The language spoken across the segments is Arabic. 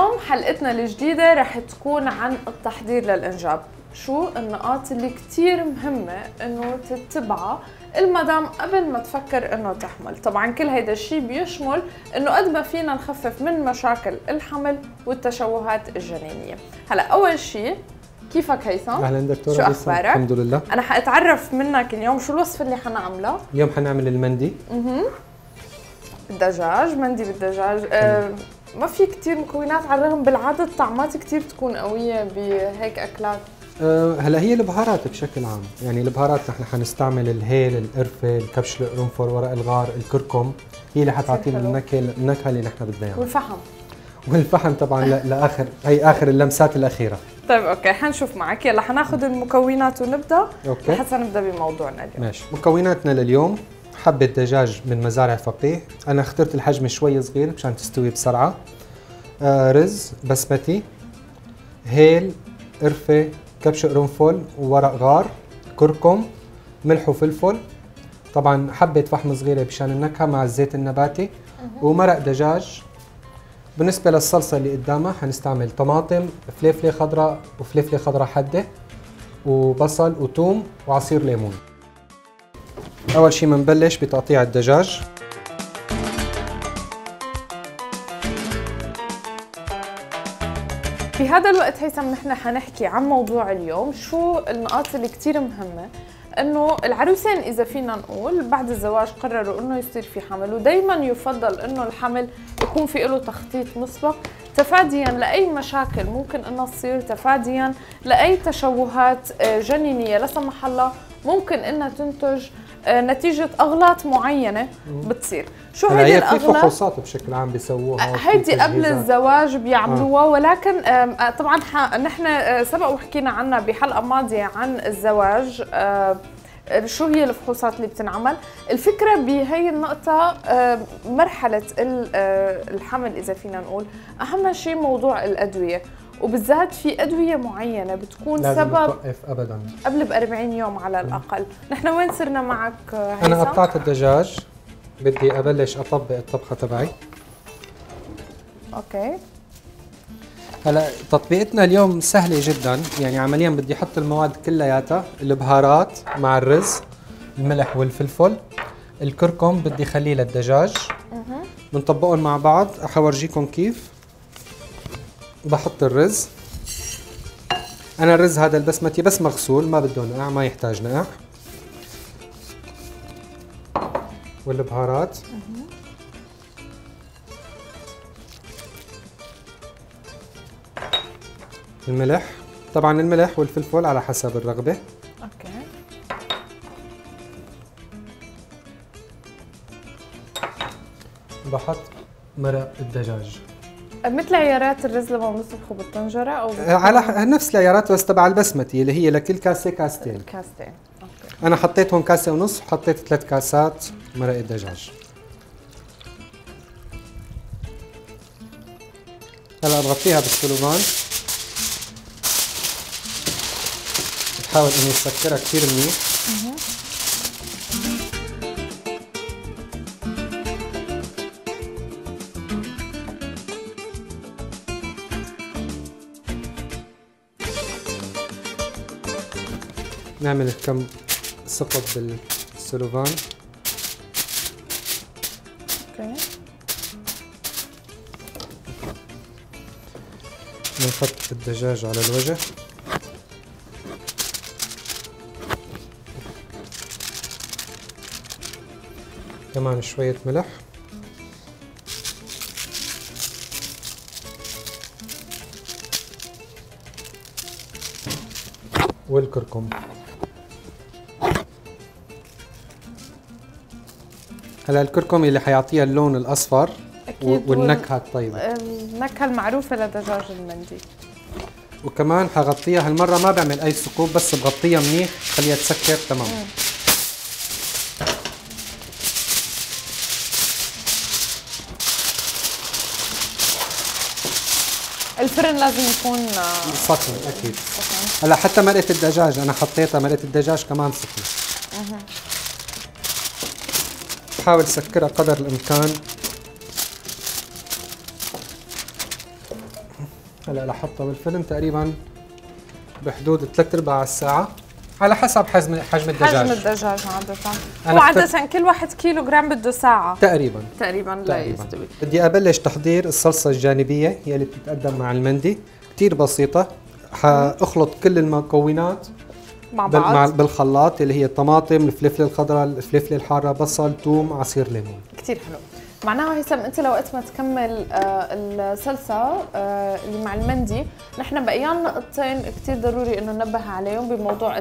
اليوم حلقتنا الجديدة رح تكون عن التحضير للإنجاب. شو النقاط اللي كتير مهمة إنه تتبعها المدام قبل ما تفكر إنه تحمل. طبعا كل هيدا الشيء بيشمل إنه قد ما فينا نخفف من مشاكل الحمل والتشوهات الجنينية. هلا أول شيء، كيفك هيثم؟ اهلا دكتوره. شو اخبارك؟ الحمد لله. انا حاتعرف منك اليوم شو الوصفه اللي حنعملها. اليوم حنعمل المندي. الدجاج، مندي بالدجاج. ما في كثير مكونات على الرغم بالعاده الطعمات كثير تكون قويه بهيك اكلات. هلا هي البهارات بشكل عام، يعني البهارات نحن حنستعمل الهيل، القرفه، الكبش، القرنفل، ورق الغار، الكركم، هي اللي حتعطينا النكهه اللي نحن بدنا اياها. والفحم طبعا لاخر، هي اخر اللمسات الاخيره. طيب اوكي، حنشوف معك. يلا حناخذ المكونات ونبدا. اوكي حتى نبدا بموضوعنا اليوم. ماشي. مكوناتنا لليوم: حبه دجاج من مزارع فقيه، انا اخترت الحجم شوي صغير مشان تستوي بسرعه. رز بسمتي، هيل، قرفه، كبش قرنفل وورق غار، كركم، ملح وفلفل، طبعا حبه فحم صغيره مشان النكهه مع الزيت النباتي، ومرق دجاج. بالنسبة للصلصة اللي قدامها حنستعمل طماطم، فليفلة خضراء وفليفلة خضراء حدة، وبصل وثوم وعصير ليمون. أول شي بنبلش بتقطيع الدجاج. بهذا الوقت هيثم نحن حنحكي عن موضوع اليوم. شو النقاط اللي كتير مهمة؟ انه العروسين اذا فينا نقول بعد الزواج قرروا انه يصير في حمل، ودائما يفضل انه الحمل يكون في له تخطيط مسبق تفاديا لاي مشاكل ممكن انها تصير، تفاديا لاي تشوهات جنينيه لا سمح الله ممكن انها تنتج نتيجه اغلاط معينه بتصير. شو هيدي الاغلاط؟ في فحوصات بشكل عام بيسووها، هيدي قبل الزواج بيعملوها. ولكن طبعا نحن سبق وحكينا عنها بحلقه ماضيه عن الزواج. شو هي الفحوصات اللي بتنعمل؟ الفكره بهي النقطه مرحله الحمل اذا فينا نقول اهم شيء موضوع الادويه، وبالذات في ادويه معينه بتكون لازم سبب توقف ابدا قبل ب 40 يوم على الاقل. نحن وين صرنا معك هيثم؟ انا قطعت الدجاج، بدي ابلش اطبق الطبخه تبعي. اوكي. هلا تطبيقتنا اليوم سهله جدا، يعني عمليا بدي احط المواد كلياتها، البهارات مع الرز، الملح والفلفل، الكركم بدي خليه للدجاج. بنطبقهم مع بعض. حورجيكم كيف. بحط الرز. انا الرز هذا البسمتي بس مغسول، ما بده نقع، ما يحتاج نقع. والبهارات الملح، طبعا الملح والفلفل على حسب الرغبة. اوكي. بحط مرق الدجاج مثل عيارات الرز لما بنطبخه بالطنجرة او على نفس العيارات بس تبع البسمتي اللي هي لكل كاسة كاستين. كاستين. اوكي. انا حطيت هون كاسة ونص، وحطيت 3 كاسات مرق الدجاج. هلا بغطيها بالسلوفان، بحاول اني اسكرها كثير منيح. نعمل كم سقط بالسلوفان. اوكي. بنحط الدجاج على الوجه. كمان شوية ملح. والكركم. هلا الكركم اللي حيعطيها اللون الاصفر والنكهه الطيبه، النكهه المعروفه لدجاج المندي. وكمان حغطيها هالمره، ما بعمل اي ثقوب، بس بغطيها منيح خليها تسكر تمام. الفرن لازم يكون سخن اكيد. هلا حتى مرقه الدجاج انا حطيتها، مرقه الدجاج كمان سخنه. بحاول سكرها قدر الامكان. هلا لحطها بالفرن تقريبا بحدود 3/4 الساعة على حسب حجم الدجاج. حجم الدجاج عادة. وعادة كل 1 كيلو جرام بده ساعة تقريبا ليستوي. بدي أبلش تحضير الصلصة الجانبية يلي بتتقدم مع المندي، كتير بسيطة. حأخلط كل المكونات مع بعض بالخلاط اللي هي الطماطم، الفلفل الخضراء، الفلفل الحارة، بصل، ثوم، عصير ليمون. كتير حلو. معناها هيثم انت لو وقت ما تكمل الصلصه اللي مع المندي، نحن بقيان نقطتين كثير ضروري انه ننبه عليهم بموضوع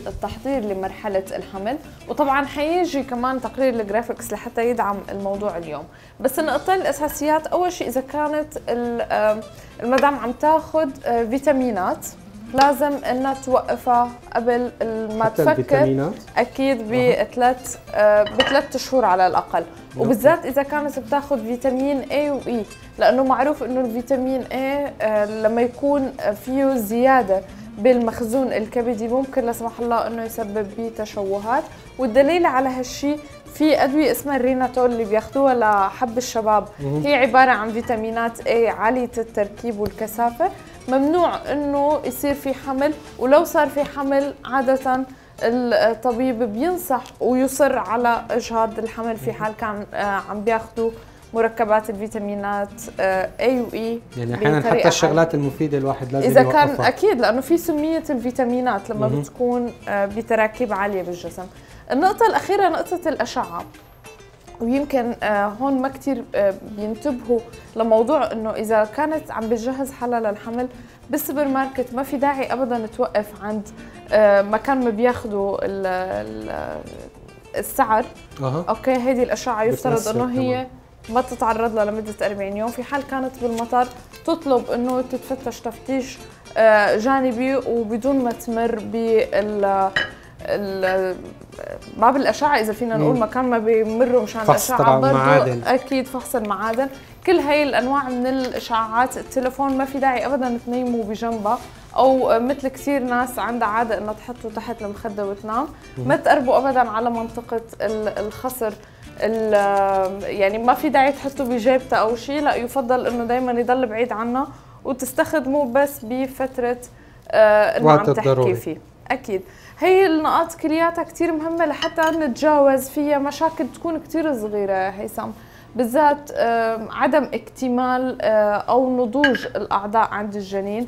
التحضير لمرحله الحمل، وطبعا حيجي كمان تقرير الجرافيكس لحتى يدعم الموضوع اليوم. بس النقطتين الاساسيات، اول شيء اذا كانت المدام عم تاخذ فيتامينات لازم انها توقفها قبل ما تفكر، اكيد بثلاث شهور على الاقل، وبالذات اذا كانت بتاخذ فيتامين A و E، لانه معروف انه الفيتامين A لما يكون فيه زياده بالمخزون الكبدي ممكن لا سمح الله انه يسبب به تشوهات. والدليل على هالشيء في ادويه اسمها الريناتول اللي بياخذوها لحب الشباب، هي عباره عن فيتامينات A عاليه التركيب والكثافه، ممنوع انه يصير في حمل، ولو صار في حمل عاده الطبيب بينصح ويصر على اجهاض الحمل في حال كان عم بياخذوا مركبات الفيتامينات A و E. يعني احيانا حتى الشغلات المفيده الواحد لازم اذا كان اكيد، لانه في سميه الفيتامينات لما بتكون بتراكيب عاليه بالجسم. النقطه الاخيره نقطه الاشعه، ويمكن هون ما كثير بينتبهوا لموضوع انه اذا كانت عم بتجهز حالها للحمل بالسوبر ماركت ما في داعي ابدا توقف عند مكان ما بياخذوا السعر. اوكي، هيدي الاشعه يفترض انه هي ما تتعرض لها لمده 40 يوم. في حال كانت بالمطار تطلب انه تتفتش تفتيش جانبي وبدون ما تمر ما بالاشعه، اذا فينا نقول مكان ما بيمروا مشان الاشعه برضه اكيد فحص المعادن. كل هاي الانواع من الاشعاعات التليفون ما في داعي ابدا تنيموا بجنبها، او مثل كثير ناس عندها عاده انها تحطه تحت المخده وتنام. ما تقربوا ابدا على منطقه الخصر، يعني ما في داعي تحطه بجيبته او شيء، لا يفضل انه دائما يضل بعيد عنه وتستخدموه بس بفتره انه عم تحكي فيه. اكيد هي النقاط كلياتها كثير مهمه لحتى نتجاوز فيها مشاكل تكون كثير صغيره هيثم، بالذات عدم اكتمال او نضوج الاعضاء عند الجنين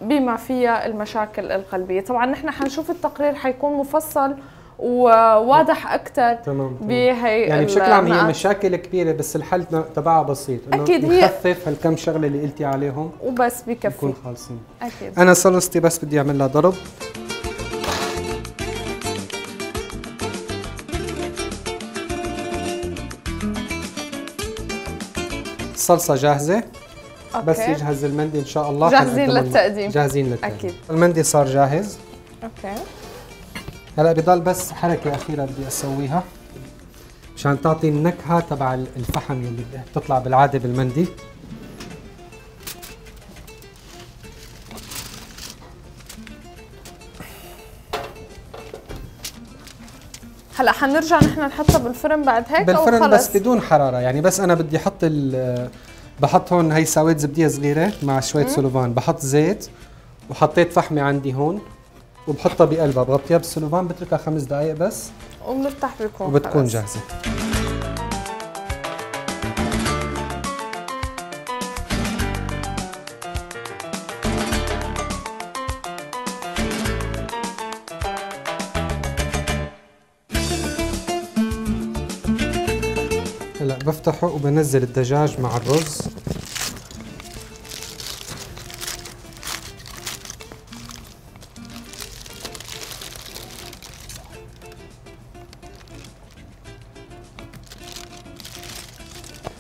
بما فيها المشاكل القلبيه. طبعا نحن حنشوف التقرير حيكون مفصل وواضح اكثر بهي يعني بشكل عام هي مشاكل كبيره بس الحل تبعها بسيط، انه اكيد نخفف هالكم شغله اللي قلتي عليهم وبس بكفي نكون خالصين. اكيد انا صلصتي بس بدي اعمل لها ضرب. الصلصه جاهزه. بس يجهز المندي ان شاء الله جاهزين للتقديم. اكيد المندي صار جاهز. اوكي هلا بضل بس حركه اخيره بدي اسويها مشان تعطي النكهه تبع الفحم اللي بتطلع بالعاده بالمندي. هلا حنرجع نحن نحطها بالفرن بعد هيك بالفرن او خلص؟ بس بدون حراره يعني، بس انا بدي احط بحط هون هي سويت زبديه صغيره مع شويه سلوفان، بحط زيت وحطيت فحمه عندي هون وبحطها بقلبها، بغطيها بالسلوفان بتركها 5 دقائق بس وبنفتح وبتكون جاهزه. هلا بفتحه وبنزل الدجاج مع الرز.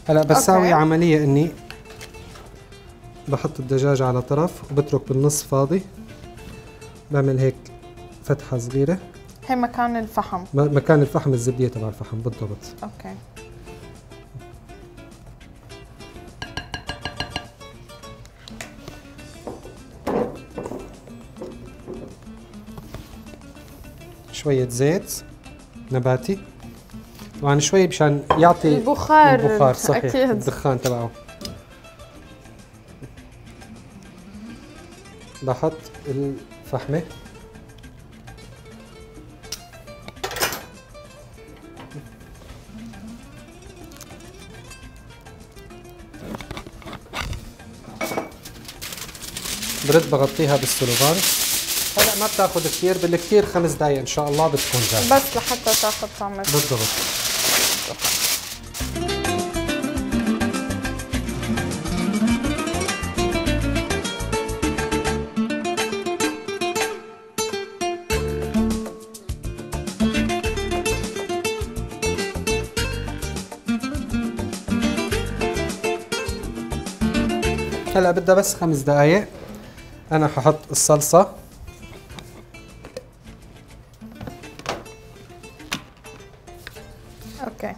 هلا بساوي عملية اني بحط الدجاج على طرف وبترك بالنص فاضي، بعمل هيك فتحة صغيرة. هي مكان الفحم، مكان الفحم الزبدية تبع الفحم بالضبط. اوكي شوية زيت نباتي، طبعا شوي مشان يعطي البخار صحيح أكيد. الدخان تبعه. بحط الفحمة. برد بغطيها بالسلوفان. هلا ما بتاخذ كثير، بالكثير 5 دقائق ان شاء الله بتكون جاهزة، بس لحتى تاخذ طعم. بالضبط. هلا بدها بس 5 دقائق. انا ححط الصلصة. اوكي.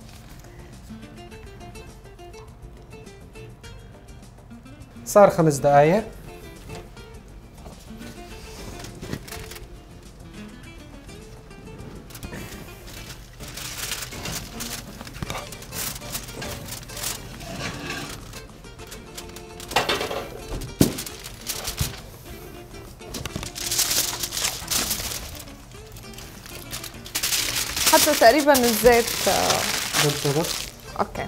صار 5 دقائق. حتى تقريبا الزيت بالضبط. اوكي.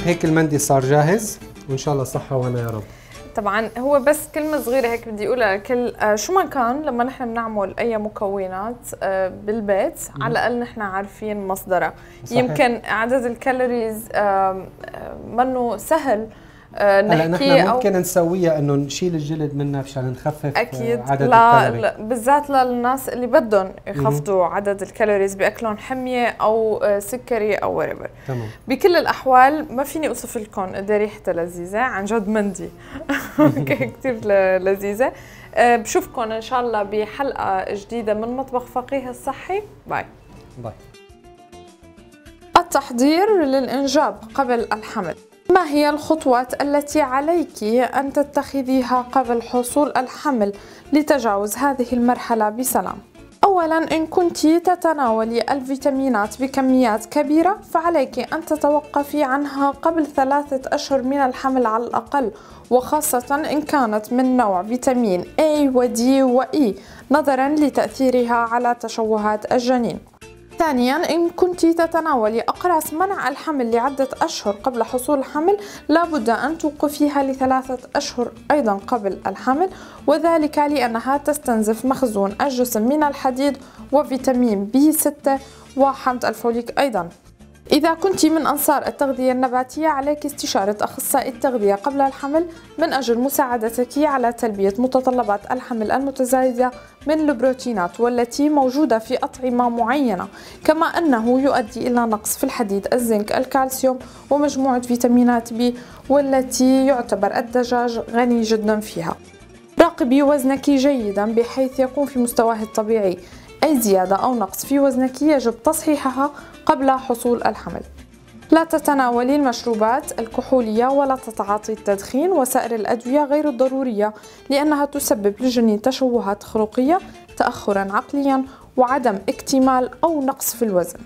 هيك المندي صار جاهز، وان شاء الله صحة وهنا يا رب. طبعا هو بس كلمة صغيرة هيك بدي اقولها لكل شو ما كان لما نحن بنعمل اي مكونات بالبيت على الاقل نحن عارفين مصدرها. صحيح. يمكن عدد الكالوريز منه سهل هلا نحكي نحن ممكن نسويها انه نشيل الجلد منها مشان نخفف اكيد عدد الكالوري. لا بالذات للناس اللي بدهم يخفضوا عدد الكالوريز باكلهم حميه او سكري او وريفر. تمام. بكل الاحوال ما فيني اوصف لكم قد ايه ريحتها لذيذه، عن جد مندي كثير لذيذه. بشوفكم ان شاء الله بحلقه جديده من مطبخ فقيه الصحي. باي باي. التحضير للإنجاب قبل الحمل. ما هي الخطوات التي عليك أن تتخذيها قبل حصول الحمل لتجاوز هذه المرحلة بسلام؟ أولاً، إن كنت تتناولي الفيتامينات بكميات كبيرة فعليك أن تتوقفي عنها قبل 3 أشهر من الحمل على الأقل، وخاصة إن كانت من نوع فيتامين A و D و E نظراً لتأثيرها على تشوهات الجنين. ثانياً، إن كنت تتناولي أقراص منع الحمل لعدة أشهر قبل حصول الحمل لابد أن توقفيها ل3 أشهر أيضاً قبل الحمل، وذلك لأنها تستنزف مخزون الجسم من الحديد وفيتامين B6 وحمض الفوليك أيضاً. إذا كنت من أنصار التغذية النباتية عليك استشارة أخصائي التغذية قبل الحمل من أجل مساعدتك على تلبية متطلبات الحمل المتزايدة من البروتينات والتي موجودة في أطعمة معينة، كما أنه يؤدي إلى نقص في الحديد، الزنك، الكالسيوم ومجموعة فيتامينات B والتي يعتبر الدجاج غني جدا فيها. راقبي وزنك جيدا بحيث يكون في مستواه الطبيعي. أي زيادة أو نقص في وزنك يجب تصحيحها قبل حصول الحمل. لا تتناولي المشروبات الكحولية ولا تتعاطي التدخين وسائر الأدوية غير الضرورية لأنها تسبب للجنين تشوهات خلقية، تأخرا عقليا وعدم اكتمال أو نقص في الوزن.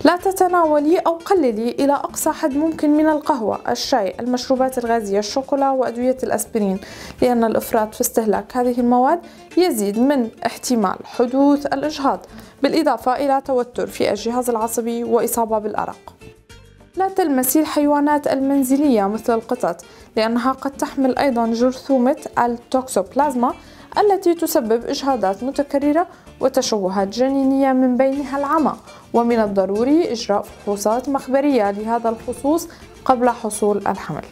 لا تتناولي أو قللي إلى أقصى حد ممكن من القهوة، الشاي، المشروبات الغازية، الشوكولا وأدوية الأسبرين، لأن الإفراط في استهلاك هذه المواد يزيد من احتمال حدوث الإجهاض، بالإضافة إلى توتر في الجهاز العصبي وإصابة بالأرق. لا تلمسي الحيوانات المنزلية مثل القطط لأنها قد تحمل أيضا جرثومة التوكسوبلازما التي تسبب إجهاضات متكررة وتشوهات جنينية من بينها العمى، ومن الضروري إجراء فحوصات مخبرية لهذا الخصوص قبل حصول الحمل.